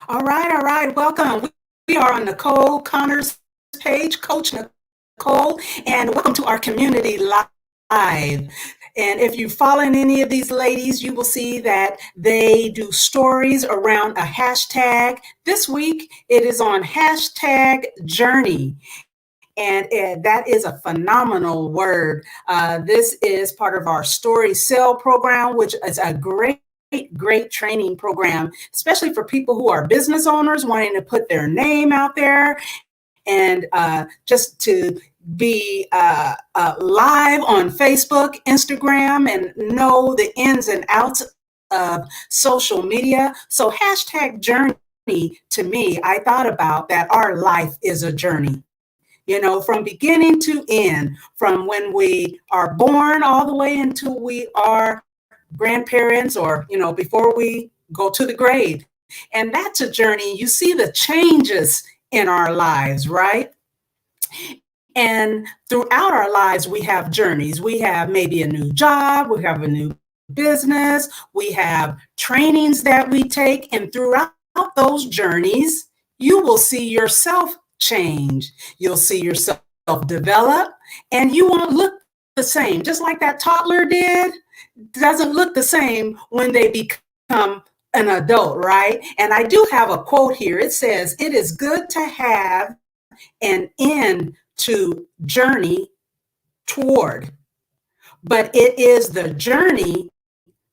All right. Welcome. We are on Nicole Connor's page, Coach Nicole, and welcome to our community live. And if you follow any of these ladies, you will see that they do stories around a hashtag. This week, it is on hashtag journey. And that is a phenomenal word. This is part of our Story Sell program, which is a great training program, especially for people who are business owners wanting to put their name out there and just to be live on Facebook, Instagram, and know the ins and outs of social media. So hashtag journey, to me, I thought about that our life is a journey. From beginning to end, from when we are born all the way until we are grandparents or, before we go to the grave. And that's a journey. You see the changes in our lives, right? And throughout our lives, we have journeys. We have maybe a new job, we have a new business, we have trainings that we take. And throughout those journeys, you will see yourself change. You'll see yourself develop, and you won't look the same. Just like that toddler doesn't look the same when they become an adult, right? And I do have a quote here. It says, "It is good to have an end to journey toward, but it is the journey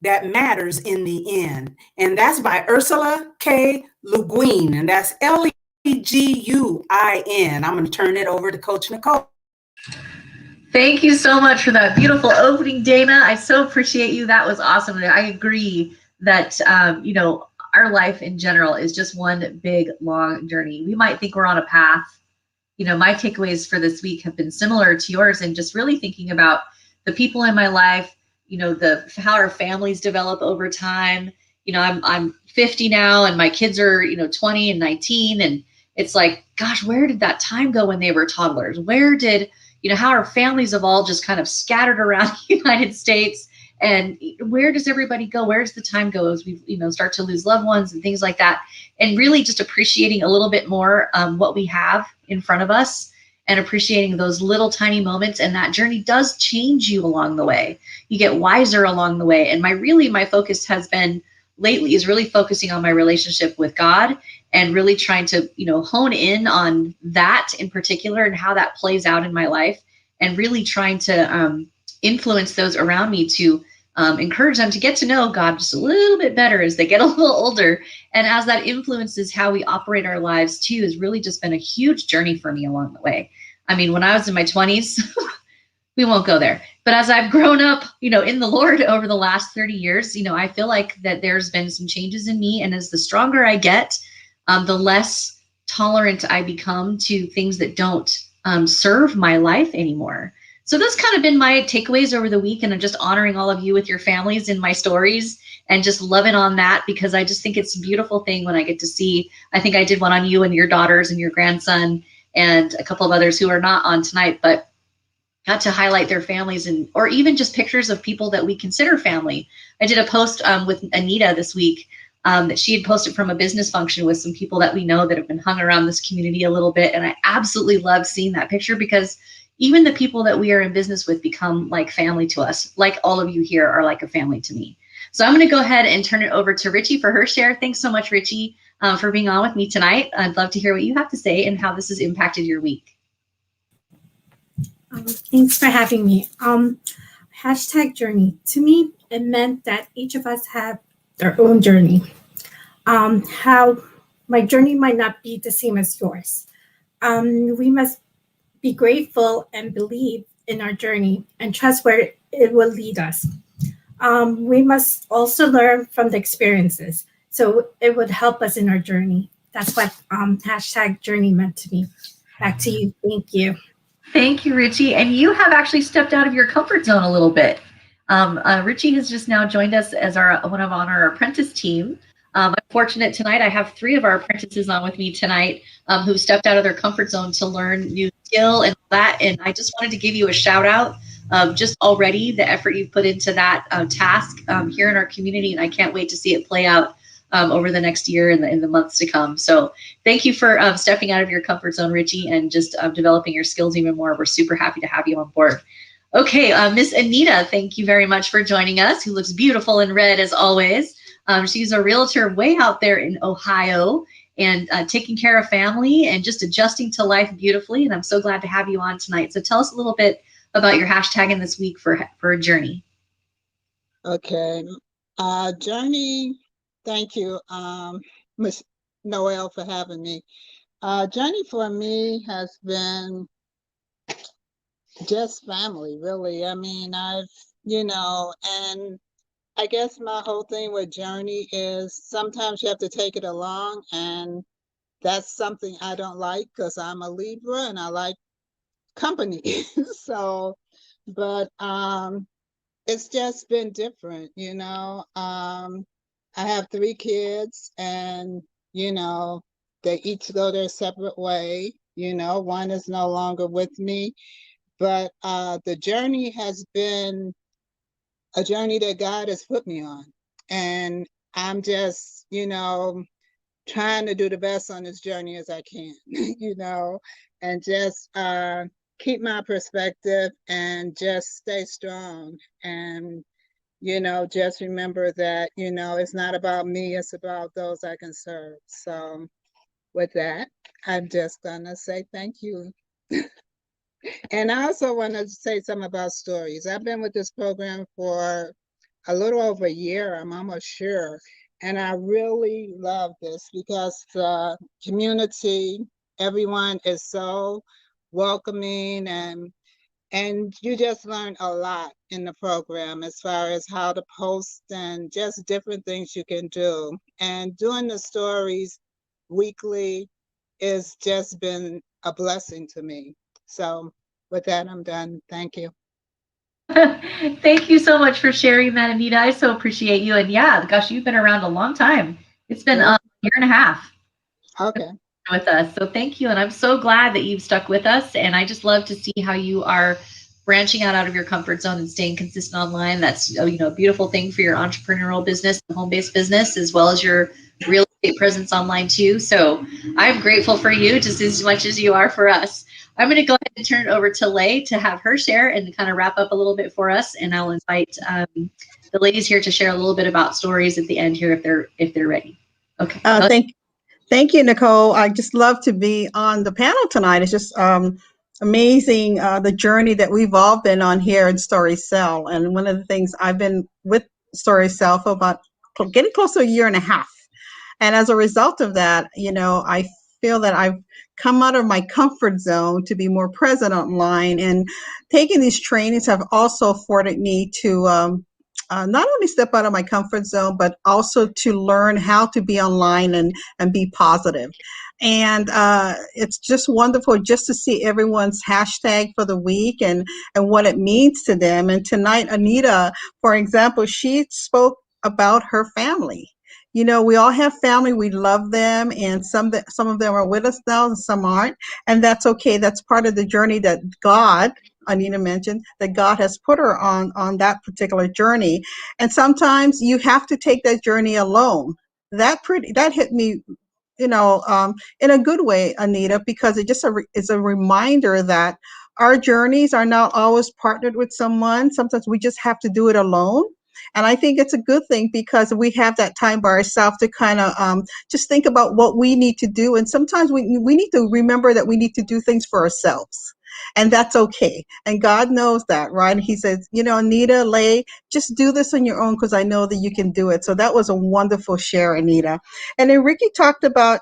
that matters in the end." And that's by Ursula K. Le Guin, and that's Leguin. I'm going to turn it over to Coach Nicole. Thank you so much for that beautiful opening, Dana. I so appreciate you. That was awesome. And I agree that, our life in general is just one big, long journey. We might think we're on a path. My takeaways for this week have been similar to yours, and just really thinking about the people in my life, how our families develop over time. I'm 50 now, and my kids are, 20 and 19. And it's like, gosh, where did that time go when they were toddlers? Where did, how our families have all just kind of scattered around the United States, and where does everybody go? Where's the time go as we, start to lose loved ones and things like that? And really just appreciating a little bit more what we have in front of us, and appreciating those little tiny moments. And that journey does change you along the way. You get wiser along the way. And my focus has been lately is really focusing on my relationship with God, and really trying to, hone in on that in particular and how that plays out in my life, and really trying to influence those around me to encourage them to get to know God just a little bit better as they get a little older. And as that influences how we operate our lives too, has really just been a huge journey for me along the way. I mean, when I was in my 20s, we won't go there. But as I've grown up, in the Lord over the last 30 years, I feel like that there's been some changes in me. And as the stronger I get, the less tolerant I become to things that don't serve my life anymore. So that's kind of been my takeaways over the week. And I'm just honoring all of you with your families in my stories, and just loving on that, because I just think it's a beautiful thing when I get to see. I think I did one on you and your daughters and your grandson and a couple of others who are not on tonight, but got to highlight their families, or even just pictures of people that we consider family. I did a post with Anita this week that she had posted from a business function with some people that we know that have been hung around this community a little bit. And I absolutely love seeing that picture, because even the people that we are in business with become like family to us. Like all of you here are like a family to me. So I'm going to go ahead and turn it over to Richie for her share. Thanks so much, Richie, for being on with me tonight. I'd love to hear what you have to say and how this has impacted your week. Thanks for having me. Hashtag journey. To me, it meant that each of us have their own journey. How my journey might not be the same as yours. We must be grateful and believe in our journey and trust where it will lead us. We must also learn from the experiences, so it would help us in our journey. That's what hashtag journey meant to me. Back to you. Thank you. Thank you, Richie. And you have actually stepped out of your comfort zone a little bit. Richie has just now joined us as one of our apprentice team. I'm fortunate tonight. I have 3 of our apprentices on with me tonight who stepped out of their comfort zone to learn new skill and that. And I just wanted to give you a shout out of just already the effort you've put into that task here in our community. And I can't wait to see it play out over the next year and in the months to come. So thank you for stepping out of your comfort zone, Richie, and just developing your skills even more. We're super happy to have you on board. Okay, Miss Anita, thank you very much for joining us, who looks beautiful in red as always. She's a realtor way out there in Ohio and taking care of family and just adjusting to life beautifully. And I'm so glad to have you on tonight. So tell us a little bit about your hashtag in this week for Journey. Okay. Journey, thank you, Ms. Noel, for having me. Journey for me has been just family, really. I mean, and I guess my whole thing with Journey is sometimes you have to take it along, and that's something I don't like because I'm a Libra and I like company. So, but it's just been different, I have 3 kids and, they each go their separate way. One is no longer with me, but the journey has been a journey that God has put me on. And I'm just, trying to do the best on this journey as I can, and just keep my perspective and just stay strong. And, just remember that, it's not about me, it's about those I can serve. So with that, I'm just gonna say thank you. And I also want to say something about stories. I've been with this program for a little over a year, I'm almost sure. And I really love this because the community, everyone is so welcoming, and you just learn a lot in the program as far as how to post and just different things you can do. And doing the stories weekly has just been a blessing to me. So with that, I'm done. Thank you. Thank you so much for sharing that, Anita. I so appreciate you. And yeah, gosh, you've been around a long time. It's been a year and a half. Okay. With us. So thank you. And I'm so glad that you've stuck with us. And I just love to see how you are branching out of your comfort zone and staying consistent online. That's, a beautiful thing for your entrepreneurial business, home-based business, as well as your real estate presence online too. So I'm grateful for you just as much as you are for us. I'm going to go ahead and turn it over to Lay to have her share and kind of wrap up a little bit for us. And I'll invite the ladies here to share a little bit about stories at the end here if they're ready. Okay. Thank you, Nicole. I just love to be on the panel tonight. It's just amazing the journey that we've all been on here in Story Cell. And one of the things, I've been with Story Cell for about getting close to a year and a half. And as a result of that, I feel that I've come out of my comfort zone to be more present online. And taking these trainings have also afforded me to not only step out of my comfort zone, but also to learn how to be online and be positive. And it's just wonderful just to see everyone's hashtag for the week and what it means to them. And tonight, Anita, for example, she spoke about her family. We all have family. We love them, and some of them are with us now, and some aren't, and that's okay. That's part of the journey that God, Anita mentioned, that God has put her on that particular journey. And sometimes you have to take that journey alone. That hit me, in a good way, Anita, because it just is a reminder that our journeys are not always partnered with someone. Sometimes we just have to do it alone. And I think it's a good thing because we have that time by ourselves to kind of just think about what we need to do. And sometimes we need to remember that we need to do things for ourselves. And that's okay. And God knows that, right? He says, Anita, Lay, just do this on your own because I know that you can do it. So that was a wonderful share, Anita. And then Ricky talked about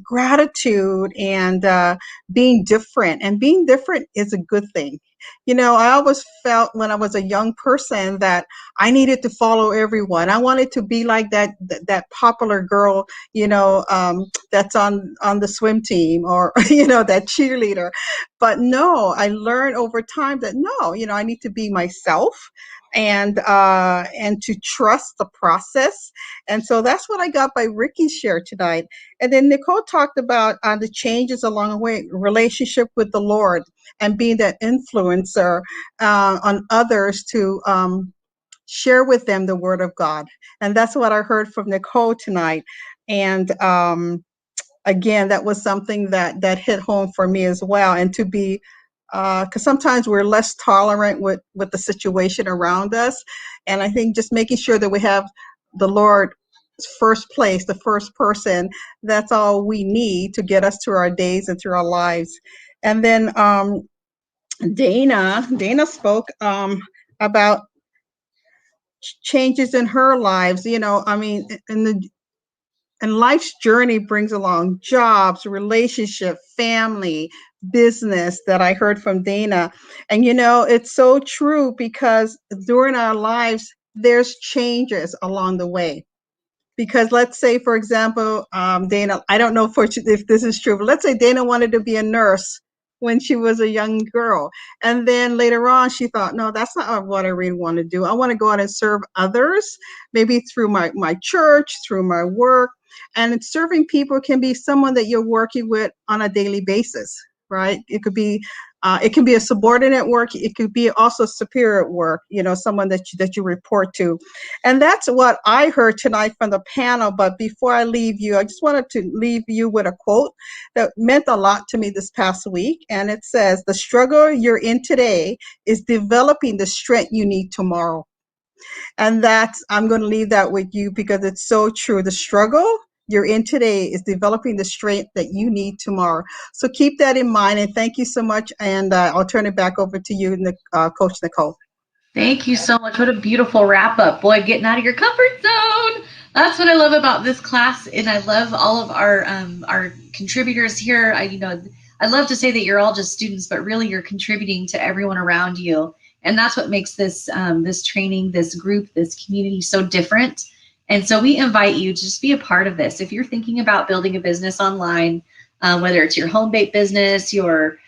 gratitude and being different. And being different is a good thing. I always felt when I was a young person that I needed to follow everyone. I wanted to be like that popular girl, that's on the swim team or, that cheerleader. But no, I learned over time that no, I need to be myself and to trust the process. And so that's what I got by Ricky's share tonight. And then Nicole talked about the changes along the way, relationship with the Lord and being that influencer on others to share with them the word of God. And that's what I heard from Nicole tonight. And again, that was something that hit home for me as well. And to be, because sometimes we're less tolerant with the situation around us. And I think just making sure that we have the Lord first place, the first person, that's all we need to get us through our days and through our lives. And then Dana spoke about changes in her lives. I mean, and life's journey brings along jobs, relationship, family, business, that I heard from Dana. And it's so true, because during our lives, there's changes along the way. Because let's say, for example, Dana, I don't know if this is true, but let's say Dana wanted to be a nurse when she was a young girl. And then later on, she thought, no, that's not what I really want to do. I want to go out and serve others, maybe through my church, through my work. And serving people can be someone that you're working with on a daily basis, right? It can be a subordinate work. It could be also superior work, someone that you report to. And that's what I heard tonight from the panel. But before I leave you, I just wanted to leave you with a quote that meant a lot to me this past week. And it says, "The struggle you're in today is developing the strength you need tomorrow." And I'm going to leave that with you, because it's so true. The struggle you're in today is developing the strength that you need tomorrow. So keep that in mind. And thank you so much. And I'll turn it back over to you, Coach Nicole. Thank you so much. What a beautiful wrap up. Boy, getting out of your comfort zone. That's what I love about this class. And I love all of our contributors here. I love to say that you're all just students, but really you're contributing to everyone around you. And that's what makes this training, this group, this community so different. And so we invite you to just be a part of this. If you're thinking about building a business online, whether it's your home-based business, your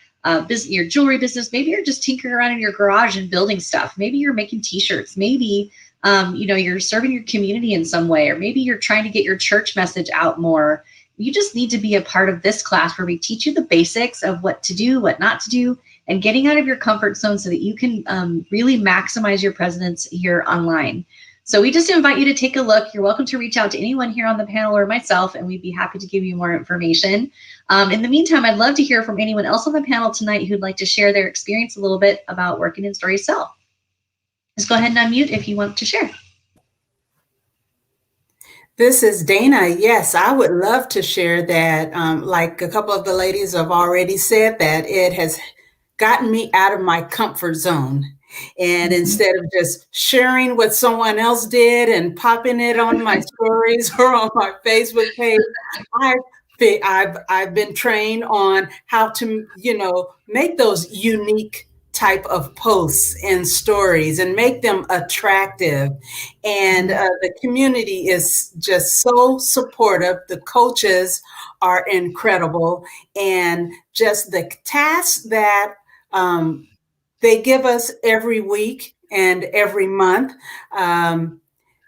jewelry business, maybe you're just tinkering around in your garage and building stuff. Maybe you're making t-shirts. Maybe you're serving your community in some way, or maybe you're trying to get your church message out more. You just need to be a part of this class where we teach you the basics of what to do, what not to do, and getting out of your comfort zone so that you can really maximize your presence here online. So we just invite you to take a look. You're welcome to reach out to anyone here on the panel or myself, and we'd be happy to give you more information. In the meantime, I'd love to hear from anyone else on the panel tonight who'd like to share their experience a little bit about working in Storycell. Just go ahead and unmute if you want to share. This is Dana. Yes, I would love to share that. Like a couple of the ladies have already said, that it has gotten me out of my comfort zone. And instead of just sharing what someone else did and popping it on my stories or on my Facebook page, I've been trained on how to, make those unique type of posts and stories and make them attractive. And the community is just so supportive. The coaches are incredible. And just the tasks that they give us every week and every month,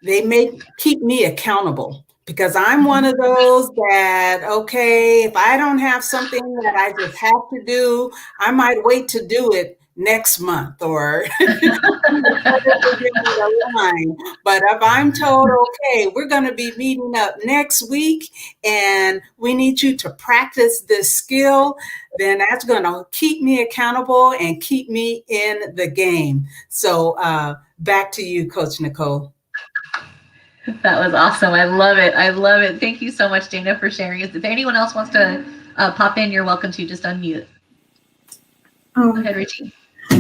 they keep me accountable, because I'm one of those that, okay, if I don't have something that I just have to do, I might wait to do it next month or but if I'm told, okay, we're going to be meeting up next week and we need you to practice this skill, then that's going to keep me accountable and keep me in the game. So back to you, Coach Nicole. That was awesome. I love it. I love it. Thank you so much, Dana, for sharing it. If anyone else wants to pop in, you're welcome to. Just unmute. Go ahead, Richie.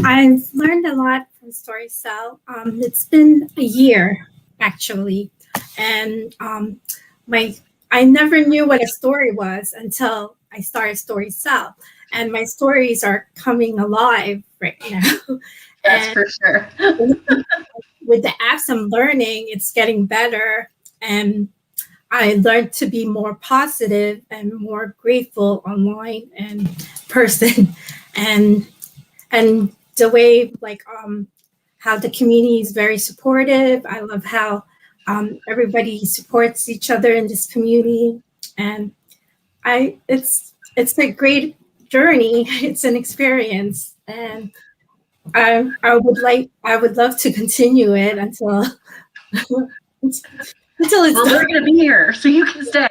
I've learned a lot from Storycell. It's been a year, actually. And I never knew what a story was until I started Storycell. And my stories are coming alive right now. That's for sure. With the apps I'm learning, it's getting better. And I learned to be more positive and more grateful online and person. And the way, how the community is very supportive. I love how everybody supports each other in this community. And it's a great journey. It's an experience. And I would love to continue it until until it's Well, done. we're going to be here, so you can stay.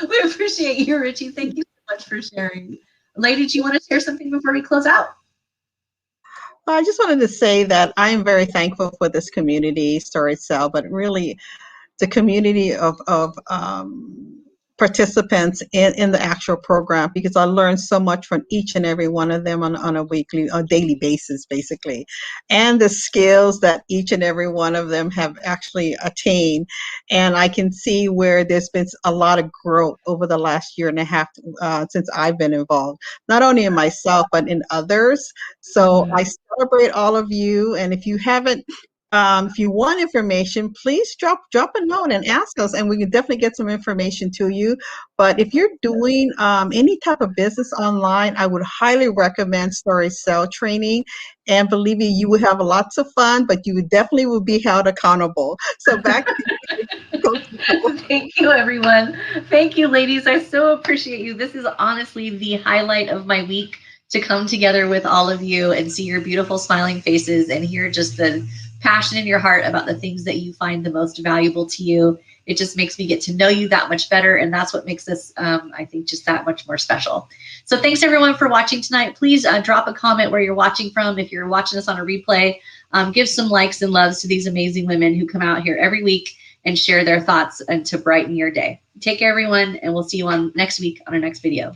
We appreciate you, Richie. Thank you so much for sharing. Lady, do you want to share something before we close out? I just wanted to say that I am very thankful for this community, Story Cell, but really the community of participants in the actual program, because I learned so much from each and every one of them on a weekly or daily basis, basically, and the skills that each and every one of them have actually attained. And I can see where there's been a lot of growth over the last year and a half since I've been involved, not only in myself, but in others. So I celebrate all of you. And if you haven't if you want information, please drop a note and ask us, and we can definitely get some information to you. But if you're doing any type of business online, I would highly recommend Story Cell training. And believe me, you will have lots of fun, but you definitely will be held accountable. So back to you, Coach Nicole. Thank you, everyone. Thank you, ladies. I so appreciate you. This is honestly the highlight of my week, to come together with all of you and see your beautiful smiling faces and hear just the passion in your heart about the things that you find the most valuable to you. It just makes me get to know you that much better, and that's what makes this, I think, just that much more special. So thanks, everyone, for watching tonight. Please drop a comment where you're watching from. If you're watching us on a replay, give some likes and loves to these amazing women who come out here every week and share their thoughts and to brighten your day. Take care, everyone, and we'll see you on next week on our next video.